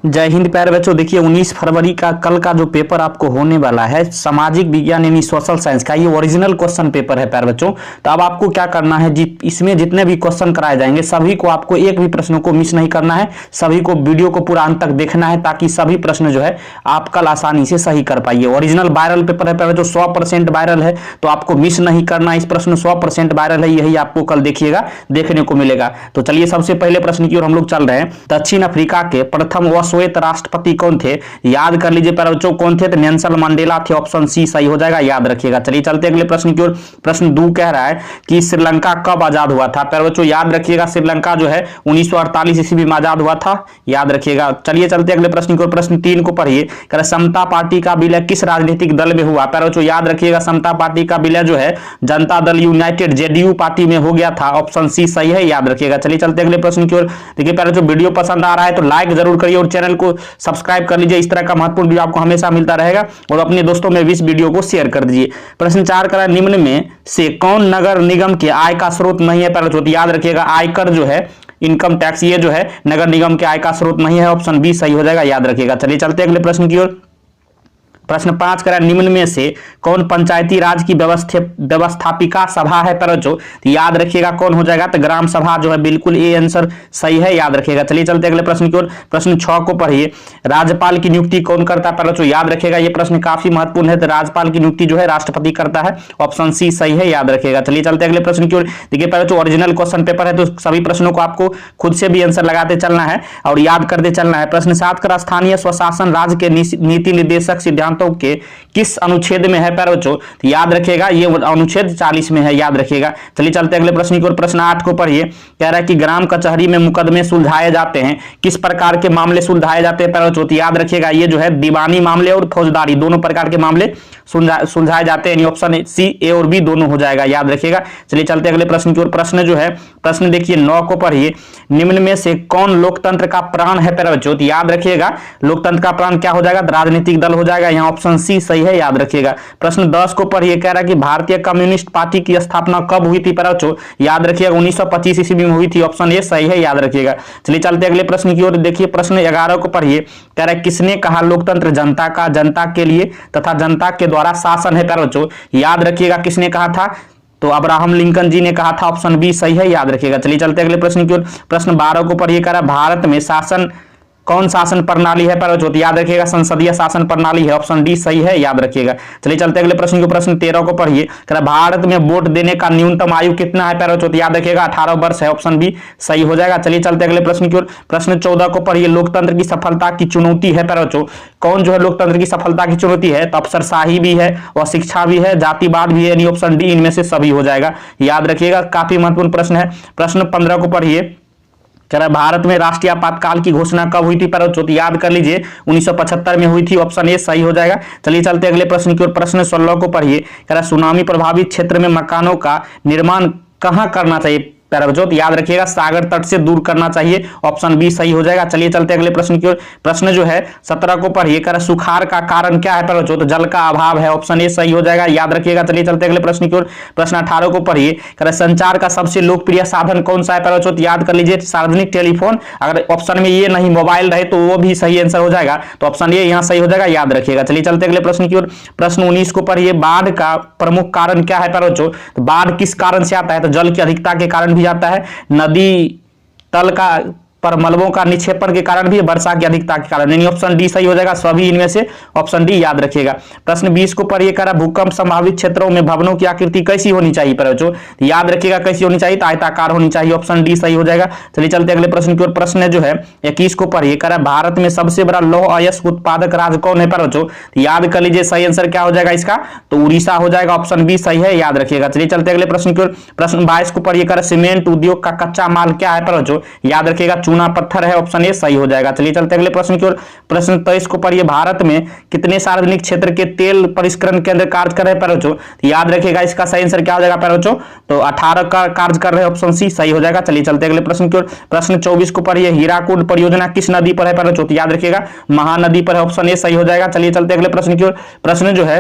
जय हिंद प्यारे बच्चों। देखिए 19 फरवरी का कल का जो पेपर आपको होने वाला है सामाजिक विज्ञान यानी सोशल साइंस का, ये ओरिजिनल क्वेश्चन पेपर है प्यारे बच्चों। तो अब आपको क्या करना है जी, इसमें जितने भी क्वेश्चन कराए जाएंगे सभी को आपको एक भी प्रश्न को मिस नहीं करना है, सभी को वीडियो को पूरा अंत तक देखना है ताकि सभी प्रश्न जो है आप कल आसानी से सही कर पाइए। ओरिजिनल वायरल पेपर है प्यारे बच्चों, 100% वायरल है, तो आपको मिस नहीं करना। इस प्रश्न 100% वायरल है, यही आपको कल देखिएगा देखने को मिलेगा। तो चलिए सबसे पहले प्रश्न की ओर हम लोग चल रहे हैं। दक्षिण अफ्रीका के प्रथम व श्वेत राष्ट्रपति कौन थे? याद कर लीजिए प्यारे बच्चों कौन थे, तो नेल्सन मंडेला थे। ऑप्शन सी सही हो जाएगा, याद रखिएगा। चलिए चलते अगले प्रश्न की ओर। प्रश्न 2 कह रहा है कि श्रीलंका कब आजाद हुआ था? प्यारे बच्चों याद रखिएगा, श्रीलंका जो है 1948 ईस्वी में आजाद हुआ था, याद रखिएगा। चलिए चलते अगले प्रश्न की ओर। प्रश्न 3 को पढ़िए। कह रहा समता पार्टी का विलय किस राजनीतिक दल में हुआ? प्यारे बच्चों याद रखिएगा, समता पार्टी का विलय जो है Janata Dal United JDU party में हो गया था। ऑप्शन सी सही है, याद रखिएगा। चलिए चलते अगले प्रश्न की ओर। देखिए प्यारे बच्चों वीडियो पसंद आ रहा है तो लाइक जरूर करिए और चैनल को सब्सक्राइब कर लीजिए। इस तरह का महत्वपूर्ण वीडियो आपको हमेशा मिलता रहेगा और अपने दोस्तों में भी इस वीडियो को शेयर कर दीजिए। प्रश्न 4 करा निम्न में से कौन नगर निगम के आय का स्रोत नहीं है? पहले याद रखिएगा, आयकर जो है इनकम टैक्स ये जो है नगर निगम के आय का स्रोत नहीं है। ऑप्शन बी सही हो जाएगा, याद रखिएगा। चलिए चलते अगले प्रश्न की ओर। प्रश्न 5 करा निम्न में से कौन पंचायती राज की व्यवस्थापिका सभा है? तो याद रखिएगा कौन हो जाएगा, तो ग्राम सभा जो है, बिल्कुल ए आंसर सही है, याद रखिएगा। चलिए चलते अगले प्रश्न की ओर। प्रश्न 6 को पढ़िए। राज्यपाल की नियुक्ति कौन करता है? याद रखिएगा, ये प्रश्न काफी महत्वपूर्ण है। तो राज्यपाल की नियुक्ति जो है राष्ट्रपति करता है। ऑप्शन सी सही है, याद रखिएगा। चलिए चलते अगले प्रश्न की ओर। देखिए पहले ओरिजिनल क्वेश्चन पेपर है तो सभी प्रश्नों को आपको खुद से भी आंसर लगाते चलना है और याद करते चलना है। प्रश्न 7 का स्थानीय स्वशासन राज्य के नीति निर्देशक सिद्धांत के किस अनुच्छेद में है? प्यारे बच्चों याद रखिएगा, ये अनुच्छेद 40 में है, याद रखिएगा। चलिए चलते अगले प्रश्न की ओर। प्रश्न 8 को पढ़िए। कह रहा है कि ग्राम कचहरी में मुकदमे सुलझाए जाते हैं, किस प्रकार के मामले सुलझाए जाते हैं? प्यारे बच्चों याद रखिएगा, ये जो है दीवानी मामले और फौजदारी दोनों प्रकार के मामले सुलझाए जाते हैं। ऑप्शन सी ए और बी दोनों हो जाएगा, याद रखिएगा। चलिए चलते अगले प्रश्न की ओर। प्रश्न जो है प्रश्न देखिए 9 को पढ़िए। निम्न में से कौन लोकतंत्र का प्राण है? प्यारे बच्चों याद रखिएगा, लोकतंत्र का प्राण क्या हो जाएगा? राजनीतिक दल हो जाएगा। यहाँ ऑप्शन सी सही है, याद रखिएगा। प्रश्न 10 को पढ़िए। कह रहा है कि भारतीय कम्युनिस्ट पार्टी की स्थापना कब हुई थी? बच्चों याद रखिएगा 1925 ईस्वी में हुई थी। ऑप्शन ए सही है, याद रखिएगा। चलिए चलते अगले प्रश्न की ओर। देखिए प्रश्न 11 को पढ़िए। कह रहा है किसने कहा लोकतंत्र जनता का, जनता के लिए तथा जनता के द्वारा शासन है? बच्चों याद रखिएगा, किसने कहा था? तो अब्राहम लिंकन जी ने कहा था। ऑप्शन बी सही है, याद रखिएगा। चलिए चलते अगले प्रश्न की ओर। प्रश्न 12 को पढ़िए। कह रहा है भारत में शासन कौन शासन प्रणाली है? पर याद रखिएगा संसदीय शासन प्रणाली है। ऑप्शन डी सही है, याद रखिएगा। चलिए चलते अगले प्रश्न को। प्रश्न 13 को पढ़िए। भारत में वोट देने का न्यूनतम आयु कितना है? पर याद रखिएगा 18 वर्ष है। ऑप्शन बी सही हो जाएगा। चलिए चलते अगले प्रश्न की ओर। प्रश्न 14 को पढ़िए। लोकतंत्र की सफलता की चुनौती है? पर कौन जो है लोकतंत्र की सफलता की चुनौती है? तो अफसरशाही भी है और शिक्षा भी है, जातिवाद भी है, यानी ऑप्शन डी इनमें से सभी हो जाएगा, याद रखिएगा। काफी महत्वपूर्ण प्रश्न है। प्रश्न 15 को पढ़िए। कह रहा है भारत में राष्ट्रीय आपातकाल की घोषणा कब हुई थी? पर याद कर लीजिए 1975 में हुई थी। ऑप्शन ए सही हो जाएगा। चलिए चलते अगले प्रश्न की ओर। प्रश्न 16 को पढ़िए। कह रहा है सुनामी प्रभावित क्षेत्र में मकानों का निर्माण कहां करना चाहिए? याद रखिएगा सागर तट से दूर करना चाहिए। ऑप्शन बी सही हो जाएगा। चलिए चलते अगले प्रश्न की ओर। प्रश्न जो है 17 को पढ़िए। कह रहा सुखाड़ का कारण क्या है? तो जल का अभाव है। ऑप्शन ए सही हो जाएगा, याद रखिएगा। चलिए चलते अगले प्रश्न की ओर। प्रश्न 18 को पढ़िए। कह रहा संचार का सबसे लोकप्रिय साधन कौन सा है? याद कर लीजिए सार्वजनिक टेलीफोन। अगर ऑप्शन में ये नहीं मोबाइल रहे तो वो भी सही आंसर हो जाएगा, तो ऑप्शन ए यहाँ सही हो जाएगा, याद रखिएगा। चलिए चलते अगले प्रश्न की ओर। प्रश्न 19 को पढ़िए। बाढ़ का प्रमुख कारण क्या है? बाढ़ किस कारण से आता है? तो जल की अधिकता के कारण भी आता है, नदी तल का पर मलबों का निक्षेपण के कारण भी, वर्षा की अधिकता के कारण, यानी ऑप्शन डी सही हो जाएगा। सभी इनमें से ऑप्शन डी, याद रखिएगा। प्रश्न 20 को पढ़िए। कह रहा भूकंप संभावित क्षेत्रों में भवनों की आकृति कैसी होनी चाहिए? पर याद रखिएगा कैसी होनी चाहिए? तो आयताकार होनी चाहिए। ऑप्शन डी सही हो जाएगा। चलिए चलते अगले प्रश्न की ओर। प्रश्न जो है 21 को पढ़िए। कह रहा भारत में सबसे बड़ा लौह अयस्क उत्पादक राज्य कौन है? पर याद कर लीजिए सही आंसर क्या हो जाएगा इसका? तो उड़ीसा हो जाएगा। ऑप्शन बी सही है, याद रखिएगा। चलिए चलते अगले प्रश्न की ओर। प्रश्न 22 को पढ़िए। कह रहा सीमेंट उद्योग का कच्चा माल क्या है? पर याद रखिएगा चूना पत्थर है। ऑप्शन ए सही हो जाएगा। चलिए चलते अगले प्रश्न की ओर। प्रश्न 23 को पढ़िए। भारत में कितने सार्वजनिक क्षेत्र के तेल परिष्करण केंद्र कार्य कर रहे हैं? याद रखिएगा इसका सही आंसर क्या हो जाएगा? तो 18 का कार्य कर रहे हैं। ऑप्शन सी सही हो जाएगा। चलिए चलते अगले प्रश्न की ओर। प्रश्न 24 को पढ़िए। हीराकुंड परियोजना किस नदी पर है? याद रखिएगा महानदी पर है। ऑप्शन ए सही हो जाएगा। चलिए चलते अगले प्रश्न की ओर। प्रश्न जो है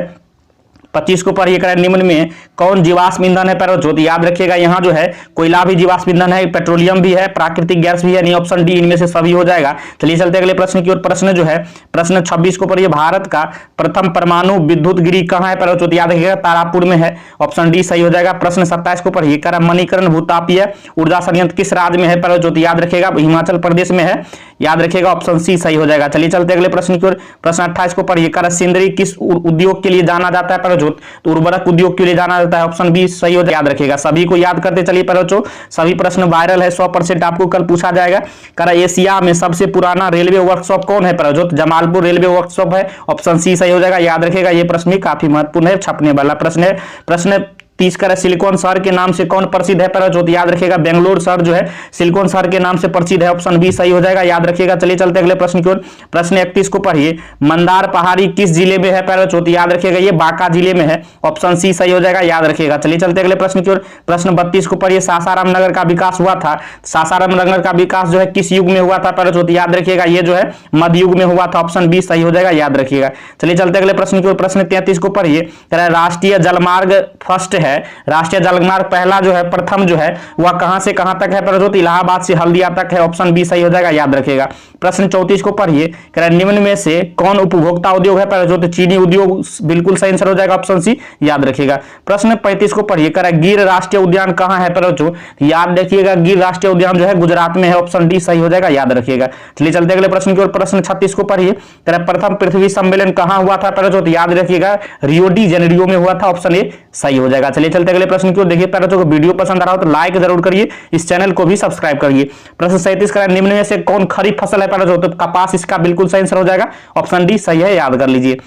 25 को पढ़िए करें निम्न में कौन जीवाश्म ईंधन है पैरा बच्चों, तो याद रखिएगा यहाँ जो है कोयला भी जीवाश्म ईंधन है, पेट्रोलियम भी है, प्राकृतिक गैस भी है, नहीं ऑप्शन डी इनमें से सभी हो जाएगा। चलिए चलते अगले प्रश्न की ओर। प्रश्न जो है प्रश्न 26 को पढ़िए भारत का प्रथम परमाणु विद्युत गृह कहाँ है पैरा बच्चों, तो याद रखिएगा तारापुर में है, ऑप्शन डी सही हो जाएगा। प्रश्न 27 को पढ़िए करें मणिकरण भूतापीय ऊर्जा संयंत्र किस राज्य में है पैरा बच्चों, तो याद रखिएगा हिमाचल प्रदेश में है, याद रखिएगा ऑप्शन सी सही हो जाएगा। चलिए चलते अगले प्रश्न की ओर। प्रश्न 28 को पढ़िए कर सिंदरी किस उद्योग के लिए जाना जाता है पैरा, तो उर्वरक उद्योग के लिए जाना जाता है, ऑप्शन बी सही हो जाएगा। याद रखिएगा सभी को याद करते चलिए पैरा, सभी प्रश्न वायरल है, 100% आपको कल पूछा जाएगा। कर एशिया में सबसे पुराना रेलवे वर्कशॉप कौन है पैरा, तो जमालपुर रेलवे वर्कशॉप है, ऑप्शन सी सही हो जाएगा। याद रखिएगा ये प्रश्न भी काफी महत्वपूर्ण है, छपने वाला प्रश्न है। प्रश्न 30 का सिलिकॉन शहर के नाम से कौन प्रसिद्ध है पैरा, याद रखिएगा बेंगलोर शहर जो है सिलिकॉन शहर के नाम से प्रसिद्ध है, ऑप्शन बी सही हो जाएगा। याद रखिएगा चलिए चलते अगले प्रश्न की ओर। प्रश्न 31 को पढ़िए मंदार पहाड़ी किस जिले में है पैरा, याद रखिएगा ये बांका जिले में है, ऑप्शन सी सही हो जाएगा। याद रखिएगा चलिए चलते अगले प्रश्न की ओर। प्रश्न 32 को पढ़िए सासाराम नगर का विकास हुआ था, सासाराम नगर का विकास जो है किस युग में हुआ था पैरा, याद रखिएगा ये जो है मध्य युग में हुआ था, ऑप्शन बी सही हो जाएगा। याद रखिएगा चलिए चलते अगले प्रश्न की ओर। प्रश्न 33 को पढ़िए राष्ट्रीय जलमार्ग फर्स्ट है, राष्ट्रीय जलमार्ग पहला जो है प्रथम जो है वह कहां से कहां तक है पैरा, इलाहाबाद से हल्दिया तक है, ऑप्शन बी सही हो जाएगा। याद रखिएगा प्रश्न 34 को पढ़िए निम्न में से कौन उपभोक्ता उद्योग है पैरा, तो चीनी उद्योग बिल्कुल सही आंसर हो जाएगा, ऑप्शन सी। याद रखिएगा प्रश्न 35 को पढ़िए गिर राष्ट्रीय उद्यान कहां है पैरा, याद रखिएगा गिर राष्ट्रीय उद्यान जो है गुजरात में है, ऑप्शन डी सही हो जाएगा। याद रखिएगा चलिए चलते अगले प्रश्न की ओर। प्रश्न 36 को पढ़िए प्रथम पृथ्वी सम्मेलन कहां हुआ था पैरा, याद रखिएगा रियो डी जेनेरियो में हुआ था, ऑप्शन ए सही हो जाएगा। चलिए चलते अगले प्रश्न की ओर। देखिए पैरा को वीडियो पसंद आ रहा हो तो लाइक जरूर करिए, इस चैनल को भी सब्सक्राइब करिए। प्रश्न 37 का निम्न में से कौन खरीफ फसल है पैरा, तो कपास इसका बिल्कुल सही आंसर हो जाएगा, ऑप्शन डी सही है, याद कर लीजिए।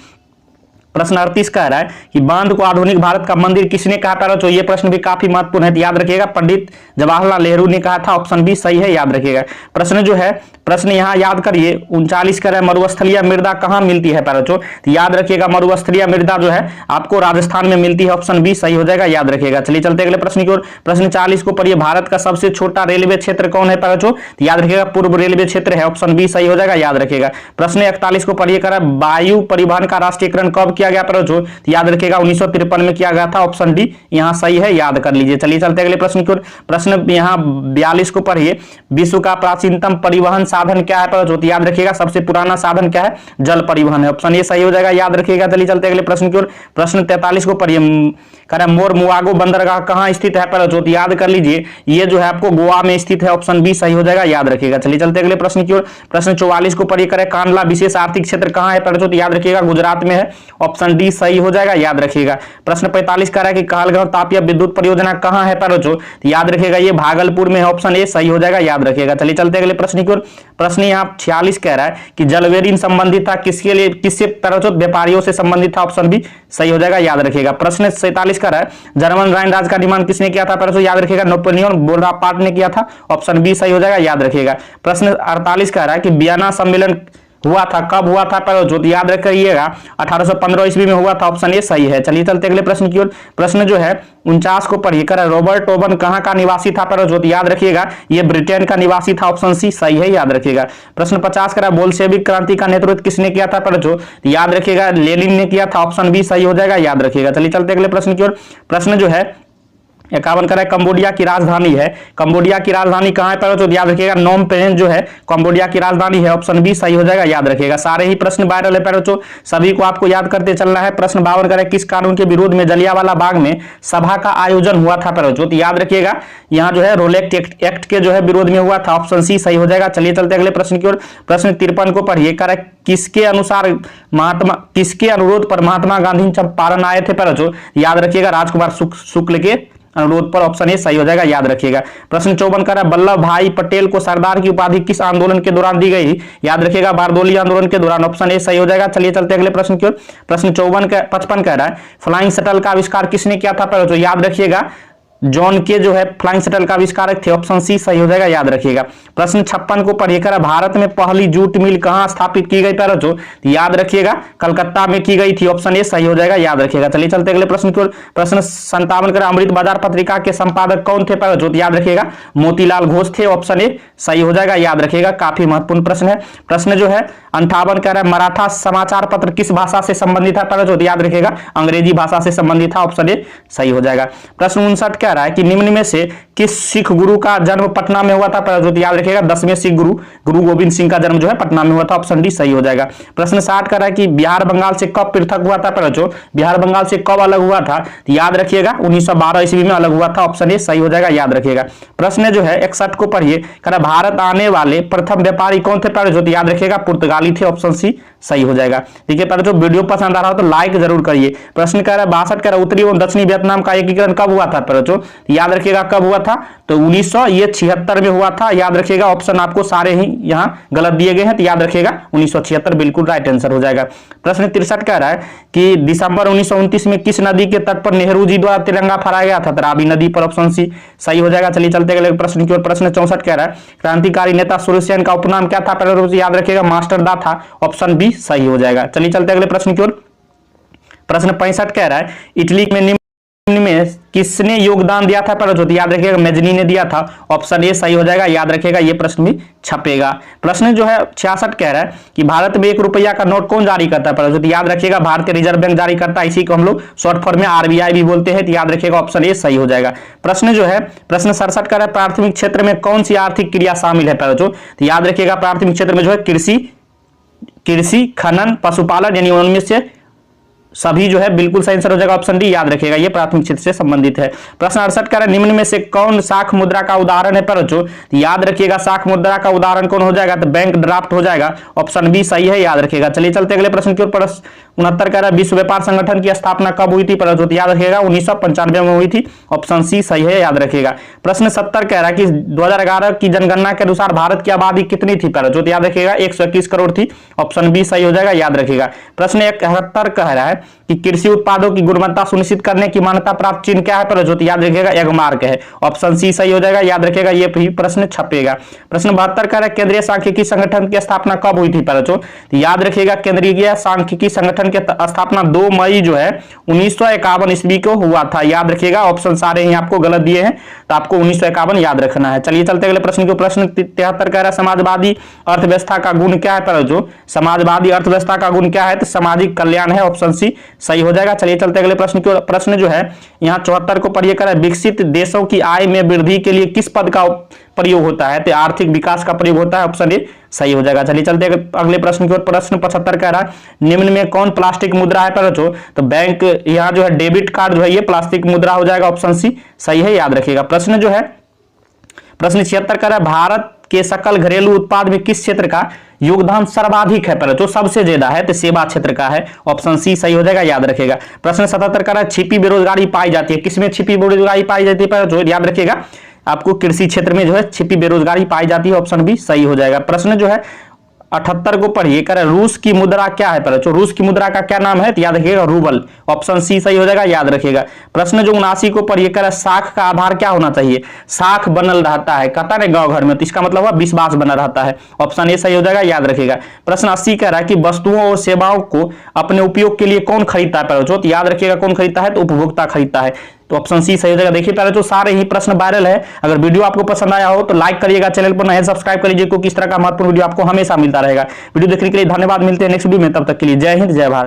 प्रश्न 38 कह रहा है कि बांध को आधुनिक भारत का मंदिर किसने कहा पैरा, तो ये प्रश्न भी काफी महत्वपूर्ण है, तो याद रखिएगा पंडित जवाहरलाल नेहरू ने कहा था, ऑप्शन बी सही है। याद रखिएगा प्रश्न जो है प्रश्न यहाँ याद करिए 39 कह रहा है मरुस्थलीय मृदा कहाँ मिलती है पैरा, तो याद रखिएगा मरुस्थलीय मृदा जो है आपको राजस्थान में मिलती है, ऑप्शन बी सही हो जाएगा। याद रखिएगा चलिए चलते अगले प्रश्न की ओर। प्रश्न 40 को पढ़िए भारत का सबसे छोटा रेलवे क्षेत्र कौन है पैरा, तो याद रखिएगा पूर्व रेलवे क्षेत्र है, ऑप्शन बी सही हो जाएगा। याद रखिएगा प्रश्न 41 को पढ़िए कर वायु परिवहन का राष्ट्रीयकरण कब किया गया पैरा, याद रखिएगा 1953 में किया गया था, ऑप्शन डी यहां सही है, याद कर लीजिए। चलिए चलते अगले प्रश्न की ओर। प्रश्न यहां 42 को पढ़िए विश्व का प्राचीनतम परिवहन साधन क्या है पैरा, याद रखिएगा सबसे पुराना साधन क्या है, जल परिवहन है, ऑप्शन ए सही हो जाएगा। याद रखिएगा चलिए चलते अगले प्रश्न की ओर। प्रश्न 43 को पढ़िए मोर मुआगो बंदरगाह कहां स्थित है पैरा, याद कर लीजिए ये जो है आपको गोवा में स्थित है, ऑप्शन बी सही हो जाएगा। याद रखिएगा चलिए चलते अगले प्रश्न की ओर। प्रश्न 44 को पढ़िए करें कांडला विशेष आर्थिक क्षेत्र कहां है पैरा, याद रखिएगा गुजरात में है, ऑप्शन डी सही हो जाएगा। याद रखिएगा प्रश्न 45 कह रहा है कि कहलगांव तापीय विद्युत परियोजना कहां है पैरा, याद रखिएगा ये भागलपुर में है, ऑप्शन ए सही हो जाएगा। याद रखिएगा चलिए चलते अगले प्रश्न की ओर। प्रश्न यहाँ 46 कह रहा है कि जलवेरी संबंधित था किसके लिए, किससे पैरा, व्यापारियों से संबंधित था, ऑप्शन बी सही हो जाएगा। याद रखिएगा प्रश्न 47 कह रहा है जर्मन राइन राज का निर्माण किसने किया था पैरा, याद रखिएगा नेपोलियन बोनापार्ट ने किया था, ऑप्शन बी सही हो जाएगा। याद रखिएगा प्रश्न 48 कह रहा है कि वियना सम्मेलन हुआ था, कब हुआ था पैरा, याद रखिएगा 1815 ईस्वी में हुआ था, ऑप्शन ए सही है। चलिए चलते अगले प्रश्न की ओर। प्रश्न जो है 49 को पढ़िए कर रॉबर्ट ओवन कहां का निवासी था पैरा, याद रखिएगा ये ब्रिटेन का निवासी था, ऑप्शन सी सही है। याद रखिएगा प्रश्न 50 करा बोल्शेविक क्रांति का नेतृत्व किसने किया था पैरा, याद रखिएगा लेनिन ने किया था, ऑप्शन बी सही हो जाएगा। याद रखिएगा चलिए चलते अगले प्रश्न की ओर। प्रश्न जो है 51 करा कंबोडिया की राजधानी है, कंबोडिया की राजधानी कहां है पैरा, याद रखिएगा नोम पेन जो है कंबोडिया की राजधानी है, ऑप्शन बी सही हो जाएगा। याद रखिएगा सारे ही प्रश्न वायरल है पैरा, सभी को आपको याद करते चलना है। प्रश्न 52 करा किस कानून के विरोध में जलियांवाला बाग में सभा का आयोजन हुआ था पैरा, याद रखिएगा यहाँ जो है रोलेक्ट एक्ट के जो है विरोध में हुआ था, ऑप्शन सी सही हो जाएगा। चलिए चलते अगले प्रश्न की ओर। प्रश्न 53 को पढ़िए करा किसके अनुरोध पर महात्मा गांधी चंपारण आए थे पैरा, याद रखिएगा राजकुमार शुक्ल के अनुरोध पर, ऑप्शन ए सही हो जाएगा। याद रखिएगा प्रश्न 54 का वल्लभ भाई पटेल को सरदार की उपाधि किस आंदोलन के दौरान दी गई, याद रखिएगा बारदोली आंदोलन के दौरान, ऑप्शन ए सही हो जाएगा। चलिए चलते अगले प्रश्न की ओर। प्रश्न 55 कह रहा है फ्लाइंग शटल का आविष्कार किसने किया था पैरा, याद रखिएगा जॉन के जो है फ्लाइंग शटल का आविष्कारक थे, ऑप्शन सी सही हो जाएगा, याद रखिएगा। प्रश्न 56 को पढ़िएगा, भारत में पहली जूट मिल कहां स्थापित की गई प्यारे बच्चों, याद रखिएगा कलकत्ता में की गई थी, ऑप्शन ए सही हो जाएगा, याद रखिएगा। चलिए चलते अगले प्रश्न की ओर। प्रश्न 57 का अमृत बाजार पत्रिका के संपादक कौन थे प्यारे बच्चों, याद रखिएगा मोतीलाल घोष थे, ऑप्शन ए सही हो जाएगा, याद रखिएगा। काफी महत्वपूर्ण प्रश्न है। प्रश्न जो है 58 कह रहा है, मराठा समाचार पत्र किस भाषा से संबंधित है प्यारे बच्चों, याद रखिएगा अंग्रेजी भाषा से संबंधित है, ऑप्शन ए सही हो जाएगा। प्रश्न 59 कह रहा है कि निम्न में से किस सिख गुरु का जन्म पटना में हुआ था प्यारे बच्चों, याद रखिएगा 10वें सिख गुरु गुरु गोविंद सिंह का जन्म जो है पटना में हुआ था, ऑप्शन डी सही हो जाएगा। प्रश्न 60 कह रहा है कि बिहार बंगाल से कब पृथक हुआ था प्यारे बच्चों, बिहार बंगाल से कब अलग हुआ था, याद रखिएगा 1912 ईस्वी में अलग हुआ था, ऑप्शन ए सही हो जाएगा, याद रखिएगा। प्रश्न जो है 61 को पढ़िए, कह रहा भारत आने वाले प्रथम व्यापारी कौन थे प्यारे बच्चों, याद रखिएगा पुर्तगाली थे, ऑप्शन सी सही हो जाएगा। देखिए प्यारे बच्चों वीडियो पसंद आ रहा हो तो लाइक जरूर करिए। प्रश्न कह रहा है 62 कह रहा उत्तरी एवं दक्षिणी वियतनाम का एकीकरण कब हुआ था प्यारे बच्चों, याद रखिएगा कब हुआ था, तो 1976 में हुआ था, याद रखिएगा। ऑप्शन आपको सारे ही यहाँ गलत दिए गए हैं, तो याद रखिएगा 1976 बिल्कुल राइट आंसर हो जाएगा। प्रश्न 63 कह रहा है कि दिसंबर 1929 में किस नदी के तट पर नेहरू जी द्वारा तिरंगा फहराया गया था, तो रावी नदी पर, ऑप्शन सी सही हो जाएगा। चलिए चलते अगले प्रश्न की ओर। प्रश्न 64 कह रहा है क्रांतिकारी नेता सूर्यसेन का उपनाम क्या था प्यारे बच्चों, याद रखिएगा मास्टरदा था, ऑप्शन बी सही हो जाएगा। चलिए चलते अगले प्रश्न की ओर। प्रश्न 65 कह रहा है इटली में निम्न में किसने योगदान दिया था प्यारे बच्चों, याद रखिएगा मेजनी ने दिया था, ऑप्शन ए सही हो जाएगा, याद रखिएगा ये प्रश्न भी छपेगा। प्रश्न जो है 66 कह रहा है कि भारत में 1 रुपया का नोट कौन जारी करता है प्यारे बच्चों, याद रखिएगा भारतीय रिजर्व बैंक जारी करता है, इसी को हम लोग शॉर्ट फॉर्म में आरबीआई भी बोलते हैं, तो याद रखिएगा ऑप्शन ए सही हो जाएगा। प्रश्न जो है प्रश्न 67 कह रहा है प्राथमिक क्षेत्र में कौन सी आर्थिक क्रिया शामिल है प्यारे बच्चों, तो याद रखिएगा प्राथमिक क्षेत्र में जो है कृषि खनन पशुपालन यानी उनमें से सभी जो है बिल्कुल सही आंसर हो जाएगा, ऑप्शन डी याद रखिएगा ये प्राथमिक क्षेत्र से संबंधित है। प्रश्न 68 कह रहा है निम्न में से कौन साख मुद्रा का उदाहरण है प्यारे बच्चों, याद रखिएगा साख मुद्रा का उदाहरण कौन हो जाएगा, तो बैंक ड्राफ्ट हो जाएगा, ऑप्शन बी सही है, याद रखिएगा। चलिए चलते अगले प्रश्न की ओर। प्रश्न 69 कह रहा है विश्व व्यापार संगठन की स्थापना कब हुई थी प्यारे बच्चों, याद रखिएगा 1995 में हुई थी, ऑप्शन सी सही है, याद रखिएगा। प्रश्न 70 कह रहा है कि 2011 की जनगणना के अनुसार भारत की आबादी कितनी थी प्यारे बच्चों, याद रखिएगा 121 करोड़ थी, ऑप्शन बी सही हो जाएगा, याद रखिएगा। प्रश्न 71 कह रहा है कि कृषि उत्पादों की गुणवत्ता सुनिश्चित करने की मान्यता प्राप्त चिन्ह क्या है प्यारे बच्चों, याद रखिएगा एगमार्क है, ऑप्शन सी सही हो जाएगा, याद रखिएगा ये भी प्रश्न छपेगा। प्रश्न 72 कह रहा है केंद्रीय सांख्यिकी संगठन की स्थापना कब हुई थी प्यारे बच्चों, याद रखिएगा केंद्रीय सांख्यिकी संगठन की स्थापना 2 मई जो है 1951 ईस्वी को हुआ था, याद रखिएगा। ऑप्शन सारे ही आपको गलत दिए हैं, तो आपको 1951 याद रखना है। चलिए चलते अगले प्रश्न को। प्रश्न 73 कह रहा है समाजवादी अर्थव्यवस्था का गुण क्या है प्यारे बच्चों, समाजवादी अर्थव्यवस्था का गुण क्या है, तो सामाजिक कल्याण है, ऑप्शन सी सही हो जाएगा। चलिए चलते अगले प्रश्न की ओर। प्रश्न जो है यहाँ 74 को पढ़िए, कर विकसित देशों की आय में वृद्धि के लिए किस पद का प्रयोग होता है, तो आर्थिक विकास का प्रयोग होता है, ऑप्शन ए सही हो जाएगा। चलिए चलते अगले प्रश्न की ओर। प्रश्न 75 कह रहा है निम्न में कौन प्लास्टिक मुद्रा है प्यारे बच्चों, तो बैंक यहाँ जो है डेबिट कार्ड जो है ये प्लास्टिक मुद्रा हो जाएगा, ऑप्शन सी सही है, याद रखिएगा। प्रश्न जो है प्रश्न 76 कह रहा है भारत के सकल घरेलू उत्पाद में किस क्षेत्र का योगदान सर्वाधिक है प्यारे बच्चों, सबसे ज्यादा है, तो सेवा क्षेत्र का है, ऑप्शन सी सही हो जाएगा, याद रखिएगा। प्रश्न 77 कह रहा है छिपी बेरोजगारी पाई जाती है, किसमें छिपी बेरोजगारी पाई जाती है प्यारे बच्चों, याद रखिएगा आपको कृषि क्षेत्र में जो है छिपी बेरोजगारी पाई जाती है, ऑप्शन बी सही हो जाएगा। प्रश्न जो है 78 को पढ़िए, कर रूस की मुद्रा क्या है प्यारे बच्चों, रूस की मुद्रा का क्या नाम है, तो याद रखिएगा रूबल, ऑप्शन सी सही हो जाएगा, याद रखिएगा। प्रश्न जो 79 को पढ़िए, कर साख का आधार क्या होना चाहिए, साख बनल रहता है, कहता है गांव घर में, तो इसका मतलब हुआ विश्वास बना रहता है, ऑप्शन ए सही हो जाएगा, याद रखिएगा। प्रश्न 80 कह रहा है कि वस्तुओं और सेवाओं को अपने उपयोग के लिए कौन खरीदता है प्यारे बच्चों, तो याद रखिएगा कौन खरीदता है, तो उपभोक्ता खरीदता है, तो ऑप्शन सी सही हो जाएगा। देखिए प्यारे बच्चों सारे ही प्रश्न वायरल है, अगर वीडियो आपको पसंद आया हो तो लाइक करिएगा, चैनल पर नए सब्सक्राइब कर लीजिए, क्योंकि इस तरह का महत्वपूर्ण वीडियो आपको हमेशा मिलता रहेगा। वीडियो देखने के लिए धन्यवाद, मिलते हैं नेक्स्ट वीडियो में, तब तक के लिए जय हिंद जय भारत।